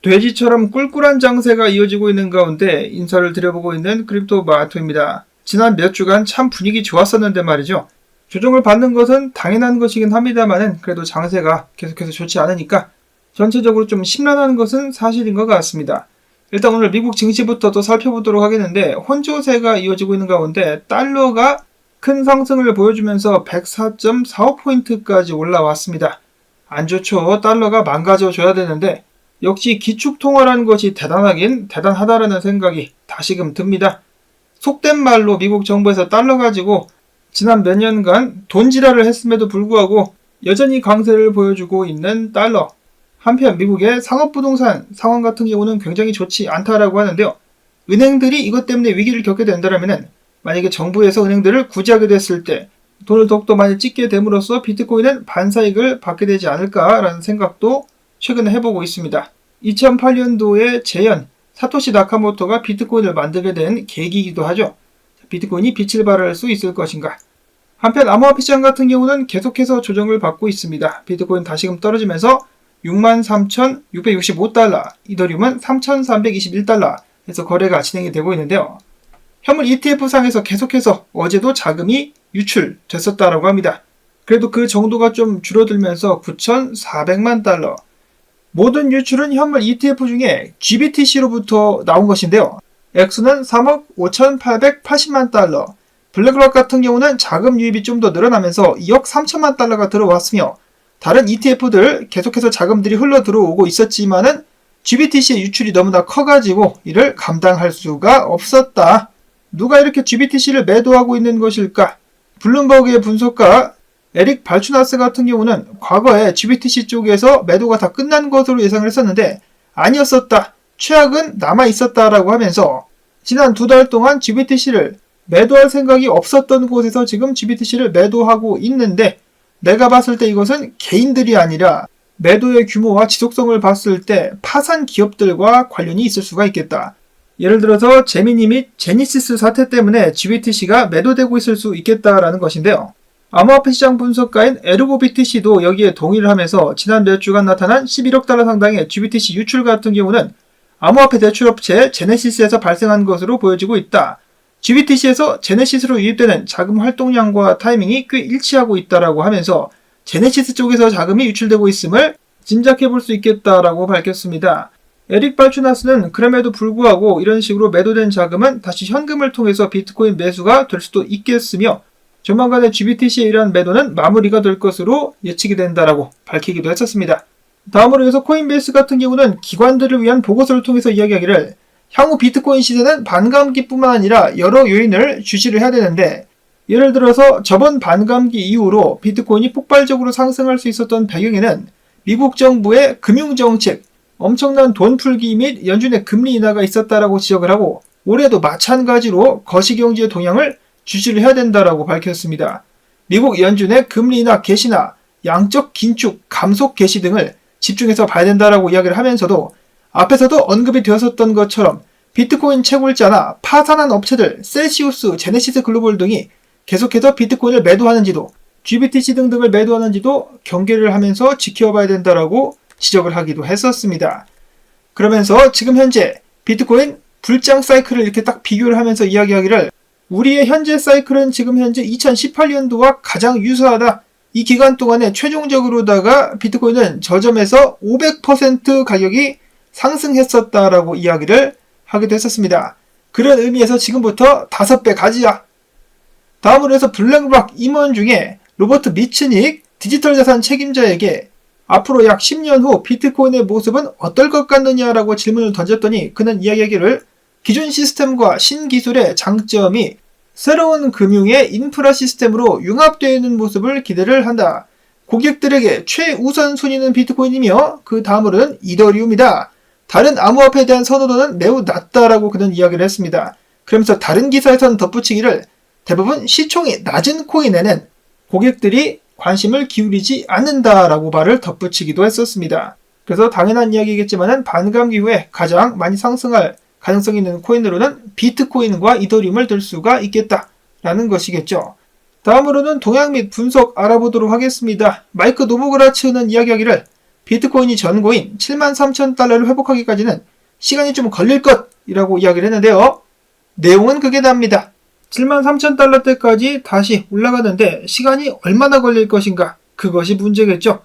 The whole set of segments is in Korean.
돼지처럼 꿀꿀한 장세가 이어지고 있는 가운데 인사를 드려보고 있는 크립토마토입니다. 지난 몇 주간 참 분위기 좋았었는데 말이죠. 조정을 받는 것은 당연한 것이긴 합니다만은 그래도 장세가 계속해서 좋지 않으니까 전체적으로 좀 심란한 것은 사실인 것 같습니다. 일단 오늘 미국 증시부터 또 살펴보도록 하겠는데 혼조세가 이어지고 있는 가운데 달러가 큰 상승을 보여주면서 104.45포인트까지 올라왔습니다. 안 좋죠. 달러가 망가져줘야 되는데 역시 기축통화라는 것이 대단하다라는 생각이 다시금 듭니다. 속된 말로 미국 정부에서 달러 가지고 지난 몇 년간 돈지랄을 했음에도 불구하고 여전히 강세를 보여주고 있는 달러. 한편 미국의 상업부동산 상황 같은 경우는 굉장히 좋지 않다라고 하는데요. 은행들이 이것 때문에 위기를 겪게 된다면 만약에 정부에서 은행들을 구제하게 됐을 때 돈을 더욱더 많이 찍게 됨으로써 비트코인은 반사익을 받게 되지 않을까라는 생각도 최근에 해보고 있습니다. 2008년도에 재현 사토시 나카모토가 비트코인을 만들게 된 계기이기도 하죠. 비트코인이 빛을 발할 수 있을 것인가. 한편 암호화폐 시장 같은 경우는 계속해서 조정을 받고 있습니다. 비트코인 다시금 떨어지면서 63,665달러, 이더리움은 3,321달러 에서 거래가 진행이 되고 있는데요. 현물 ETF상에서 계속해서 어제도 자금이 유출됐었다라고 합니다. 그래도 그 정도가 좀 줄어들면서 9,400만 달러. 모든 유출은 현물 ETF 중에 GBTC로부터 나온 것인데요. 액수는 3억 5,880만 달러. 블랙락 같은 경우는 자금 유입이 좀 더 늘어나면서 2억 3천만 달러가 들어왔으며 다른 ETF들 계속해서 자금들이 흘러 들어오고 있었지만은 GBTC의 유출이 너무나 커가지고 이를 감당할 수가 없었다. 누가 이렇게 GBTC를 매도하고 있는 것일까? 블룸버그의 분석가 에릭 발추나스 같은 경우는 과거에 GBTC 쪽에서 매도가 다 끝난 것으로 예상을 했었는데 아니었었다. 최악은 남아있었다라고 하면서 지난 2달 동안 GBTC를 매도할 생각이 없었던 곳에서 지금 GBTC를 매도하고 있는데 내가 봤을 때 이것은 개인들이 아니라 매도의 규모와 지속성을 봤을 때 파산 기업들과 관련이 있을 수가 있겠다. 예를 들어서 제미니 및 제니시스 사태 때문에 GBTC가 매도되고 있을 수 있겠다라는 것인데요. 암호화폐 시장 분석가인 에르고 BTC도 여기에 동의를 하면서 지난 몇 주간 나타난 11억 달러 상당의 GBTC 유출 같은 경우는 암호화폐 대출업체 제네시스에서 발생한 것으로 보여지고 있다. GBTC에서 제네시스로 유입되는 자금 활동량과 타이밍이 꽤 일치하고 있다라고 하면서 제네시스 쪽에서 자금이 유출되고 있음을 짐작해 볼 수 있겠다라고 밝혔습니다. 에릭 발추나스는 그럼에도 불구하고 이런 식으로 매도된 자금은 다시 현금을 통해서 비트코인 매수가 될 수도 있겠으며 조만간에 GBTC의 이러한 매도는 마무리가 될 것으로 예측이 된다라고 밝히기도 했었습니다. 다음으로 해서 코인베이스 같은 경우는 기관들을 위한 보고서를 통해서 이야기하기를 향후 비트코인 시세는 반감기뿐만 아니라 여러 요인을 주시를 해야 되는데 예를 들어서 저번 반감기 이후로 비트코인이 폭발적으로 상승할 수 있었던 배경에는 미국 정부의 금융정책, 엄청난 돈 풀기 및 연준의 금리 인하가 있었다라고 지적을 하고 올해도 마찬가지로 거시경제의 동향을 주시를 해야 된다라고 밝혔습니다. 미국 연준의 금리 인하 개시나 양적 긴축, 감속 개시 등을 집중해서 봐야 된다라고 이야기를 하면서도 앞에서도 언급이 되었었던 것처럼 비트코인 채굴자나 파산한 업체들 셀시우스, 제네시스 글로벌 등이 계속해서 비트코인을 매도하는지도 GBTC 등등을 매도하는지도 경계를 하면서 지켜봐야 된다라고 지적을 하기도 했었습니다. 그러면서 지금 현재 비트코인 불장 사이클을 이렇게 딱 비교를 하면서 이야기하기를 우리의 현재 사이클은 지금 현재 2018년도와 가장 유사하다. 이 기간 동안에 최종적으로다가 비트코인은 저점에서 500% 가격이 상승했었다라고 이야기를 하기도 했었습니다. 그런 의미에서 지금부터 5배 가지야. 다음으로 해서 블랙락 임원 중에 로버트 미츠닉 디지털 자산 책임자에게 앞으로 약 10년 후 비트코인의 모습은 어떨 것 같느냐라고 질문을 던졌더니 그는 이야기하기를 기존 시스템과 신기술의 장점이 새로운 금융의 인프라 시스템으로 융합되어 있는 모습을 기대를 한다. 고객들에게 최우선 순위는 비트코인이며 그 다음으로는 이더리움이다. 다른 암호화폐에 대한 선호도는 매우 낮다라고 그는 이야기를 했습니다. 그러면서 다른 기사에서는 덧붙이기를 대부분 시총이 낮은 코인에는 고객들이 관심을 기울이지 않는다라고 말을 덧붙이기도 했었습니다. 그래서 당연한 이야기겠지만 반감기 후에 가장 많이 상승할 가능성이 있는 코인으로는 비트코인과 이더리움을 들 수가 있겠다라는 것이겠죠. 다음으로는 동향 및 분석 알아보도록 하겠습니다. 마이크 노보그라츠는 이야기하기를 비트코인이 전고인 73,000달러를 회복하기까지는 시간이 좀 걸릴 것이라고 이야기를 했는데요. 내용은 그게 답니다. 73,000달러대까지 다시 올라가는데 시간이 얼마나 걸릴 것인가? 그것이 문제겠죠.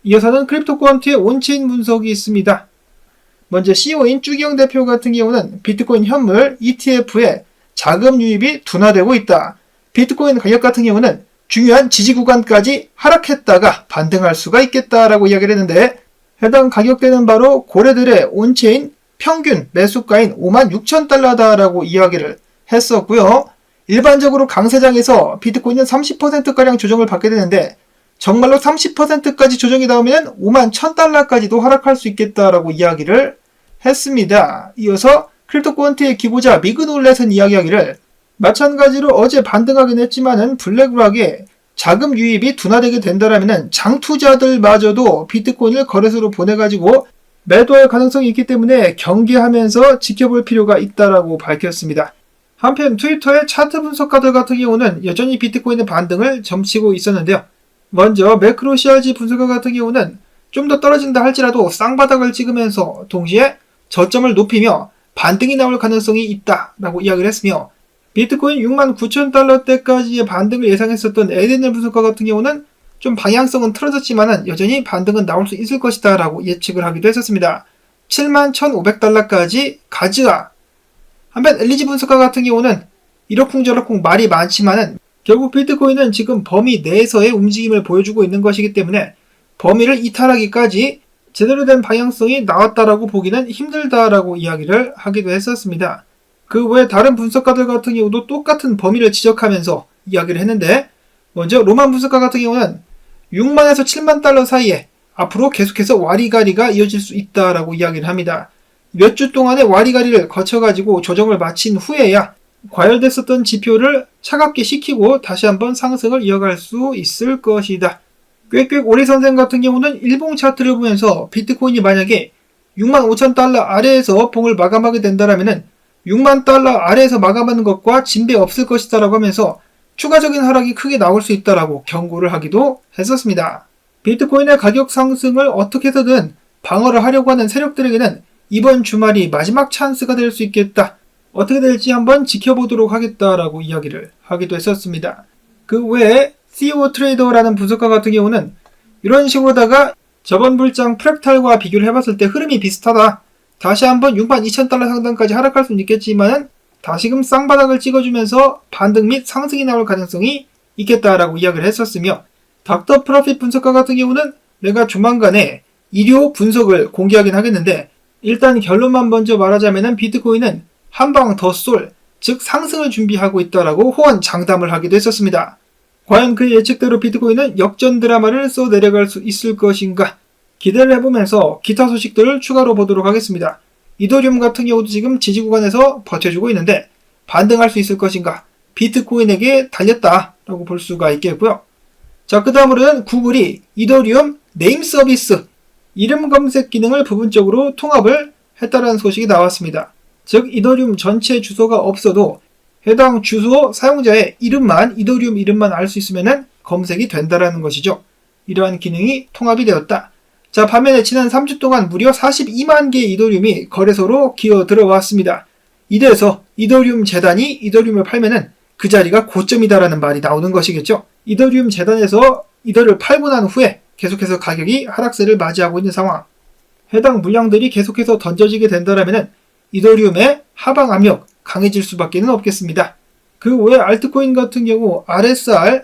이어서는 크립토코언트의 온체인 분석이 있습니다. 먼저 CEO인 쭈기영 대표 같은 경우는 비트코인 현물 ETF에 자금 유입이 둔화되고 있다. 비트코인 가격 같은 경우는 중요한 지지 구간까지 하락했다가 반등할 수가 있겠다라고 이야기를 했는데 해당 가격대는 바로 고래들의 온체인 평균 매수가인 56,000달러다라고 이야기를 했었고요. 일반적으로 강세장에서 비트코인은 30%가량 조정을 받게 되는데 정말로 30%까지 조정이 나오면 51,000달러까지도 하락할 수 있겠다라고 이야기를 했습니다. 이어서 크립토코언트의 기고자 미그놀렛은 이야기하기를 마찬가지로 어제 반등하긴 했지만은 블랙락에 자금 유입이 둔화되게 된다라면 장투자들마저도 비트코인을 거래소로 보내가지고 매도할 가능성이 있기 때문에 경계하면서 지켜볼 필요가 있다라고 밝혔습니다. 한편 트위터의 차트 분석가들 같은 경우는 여전히 비트코인의 반등을 점치고 있었는데요. 먼저 매크로CRG 분석가 같은 경우는 좀 더 떨어진다 할지라도 쌍바닥을 찍으면서 동시에 저점을 높이며 반등이 나올 가능성이 있다라고 이야기를 했으며 비트코인 69,000달러대까지의 반등을 예상했었던 에덴을 분석가 같은 경우는 좀 방향성은 틀어졌지만 여전히 반등은 나올 수 있을 것이다 라고 예측을 하기도 했었습니다. 71,500달러까지 가즈아. 한편 엘리지 분석가 같은 경우는 이러쿵저러쿵 말이 많지만은 결국 비트코인은 지금 범위 내에서의 움직임을 보여주고 있는 것이기 때문에 범위를 이탈하기까지 제대로 된 방향성이 나왔다라고 보기는 힘들다라고 이야기를 하기도 했었습니다. 그 외에 다른 분석가들 같은 경우도 똑같은 범위를 지적하면서 이야기를 했는데 먼저 로만 분석가 같은 경우는 6만에서 7만 달러 사이에 앞으로 계속해서 와리가리가 이어질 수 있다라고 이야기를 합니다. 몇 주 동안의 와리가리를 거쳐가지고 조정을 마친 후에야 과열됐었던 지표를 차갑게 식히고 다시 한번 상승을 이어갈 수 있을 것이다. 꽥꽥 오리 선생 같은 경우는 일봉 차트를 보면서 비트코인이 만약에 65,000달러 아래에서 봉을 마감하게 된다면 6만 달러 아래에서 마감하는 것과 진배 없을 것이다 라고 하면서 추가적인 하락이 크게 나올 수 있다라고 경고를 하기도 했었습니다. 비트코인의 가격 상승을 어떻게 해서든 방어를 하려고 하는 세력들에게는 이번 주말이 마지막 찬스가 될 수 있겠다. 어떻게 될지 한번 지켜보도록 하겠다라고 이야기를 하기도 했었습니다. 그 외에 CEO 트레이더라는 분석가 같은 경우는 이런 식으로다가 저번 불장 프랙탈과 비교를 해봤을 때 흐름이 비슷하다. 다시 한번 62,000달러 상단까지 하락할 수는 있겠지만 다시금 쌍바닥을 찍어주면서 반등 및 상승이 나올 가능성이 있겠다라고 이야기를 했었으며 닥터 프로핏 분석가 같은 경우는 내가 조만간에 일요 분석을 공개하긴 하겠는데 일단 결론만 먼저 말하자면 비트코인은 한방 더 쏠, 즉 상승을 준비하고 있다라고 호언 장담을 하기도 했었습니다. 과연 그의 예측대로 비트코인은 역전 드라마를 써내려갈 수 있을 것인가 기대를 해보면서 기타 소식들을 추가로 보도록 하겠습니다. 이더리움 같은 경우도 지금 지지 구간에서 버텨주고 있는데 반등할 수 있을 것인가 비트코인에게 달렸다라고 볼 수가 있겠고요. 자, 그 다음으로는 구글이 이더리움 네임 서비스 이름 검색 기능을 부분적으로 통합을 했다라는 소식이 나왔습니다. 즉 이더리움 전체 주소가 없어도 해당 주소 사용자의 이름만 이더리움 이름만 알 수 있으면 검색이 된다라는 것이죠. 이러한 기능이 통합이 되었다. 자, 반면에 지난 3주 동안 무려 42만 개의 이더리움이 거래소로 기어 들어왔습니다. 이래서 이더리움 재단이 이더리움을 팔면은 그 자리가 고점이다라는 말이 나오는 것이겠죠. 이더리움 재단에서 이더를 팔고 난 후에 계속해서 가격이 하락세를 맞이하고 있는 상황. 해당 물량들이 계속해서 던져지게 된다라면 이더리움의 하방 압력 강해질 수밖에 없겠습니다. 그 외에 알트코인 같은 경우 RSR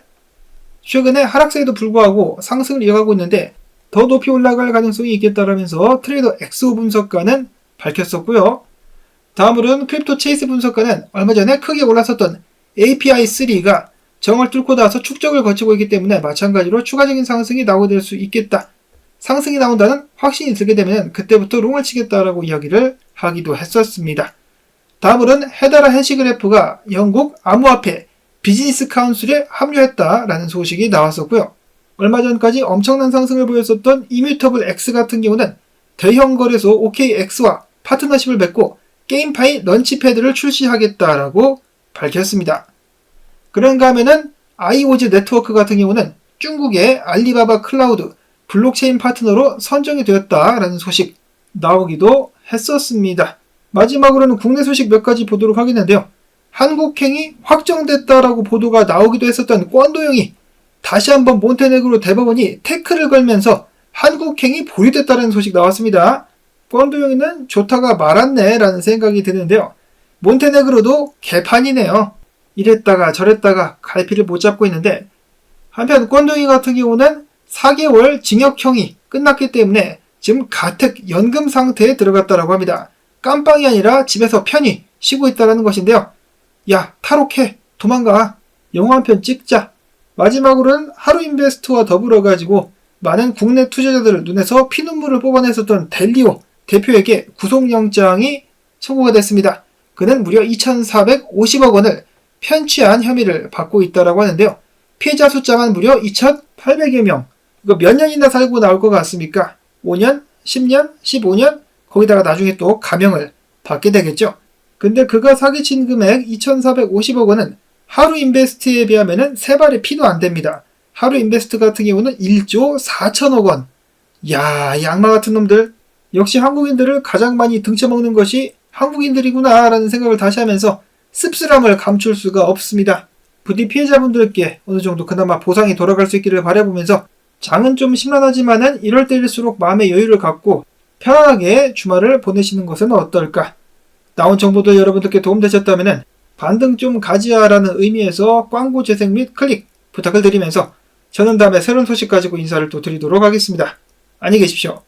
최근에 하락세에도 불구하고 상승을 이어가고 있는데 더 높이 올라갈 가능성이 있겠다라면서 트레이더 엑소 분석가는 밝혔었고요. 다음으로는 크립토 체이스 분석가는 얼마 전에 크게 올랐었던 API3가 정을 뚫고 나서 축적을 거치고 있기 때문에 마찬가지로 추가적인 상승이 나오게 될 수 있겠다. 상승이 나온다는 확신이 들게 되면 그때부터 롱을 치겠다라고 이야기를 하기도 했었습니다. 다음으로는 헤다라 해시그래프가 영국 암호화폐 비즈니스 카운슬에 합류했다라는 소식이 나왔었고요. 얼마 전까지 엄청난 상승을 보였었던 이뮤터블 X 같은 경우는 대형 거래소 OKX와 파트너십을 맺고 게임파이 런치패드를 출시하겠다라고 밝혔습니다. 그런가 하면은 아이오즈 네트워크 같은 경우는 중국의 알리바바 클라우드 블록체인 파트너로 선정이 되었다라는 소식 나오기도 했었습니다. 마지막으로는 국내 소식 몇 가지 보도록 하겠는데요. 한국행이 확정됐다라고 보도가 나오기도 했었던 꼰도영이 다시 한번 몬테네그로 대법원이 태클을 걸면서 한국행이 보류됐다는 소식 나왔습니다. 꼰도영이는 좋다가 말았네 라는 생각이 드는데요. 몬테네그로도 개판이네요. 이랬다가 저랬다가 갈피를 못 잡고 있는데, 한편 꼰도영이 같은 경우는 4개월 징역형이 끝났기 때문에 지금 가택 연금 상태에 들어갔다라고 합니다. 깜빵이 아니라 집에서 편히 쉬고 있다는 것인데요. 야, 탈옥해, 도망가, 영화 한 편 찍자. 마지막으로는 하루인베스트와 더불어 가지고 많은 국내 투자자들을 눈에서 피눈물을 뽑아냈었던 델리오 대표에게 구속영장이 청구가 됐습니다. 그는 무려 2,450억 원을 편취한 혐의를 받고 있다고 하는데요. 피해자 숫자만 무려 2,800여 명. 이거 몇 년이나 살고 나올 것 같습니까? 5년? 10년? 15년? 거기다가 나중에 또 감형을 받게 되겠죠. 근데 그가 사기친 금액 2,450억 원은 하루인베스트에 비하면 세 발의 피도 안 됩니다. 하루인베스트 같은 경우는 1조 4천억 원. 야, 이 악마 같은 놈들. 역시 한국인들을 가장 많이 등쳐먹는 것이 한국인들이구나 라는 생각을 다시 하면서 씁쓸함을 감출 수가 없습니다. 부디 피해자분들께 어느 정도 그나마 보상이 돌아갈 수 있기를 바라보면서, 장은 좀 심란하지만은 이럴 때일수록 마음의 여유를 갖고 편안하게 주말을 보내시는 것은 어떨까? 나온 정보도 여러분들께 도움되셨다면 반등 좀 가지야라는 의미에서 광고 재생 및 클릭 부탁을 드리면서, 저는 다음에 새로운 소식 가지고 인사를 또 드리도록 하겠습니다. 안녕히 계십시오.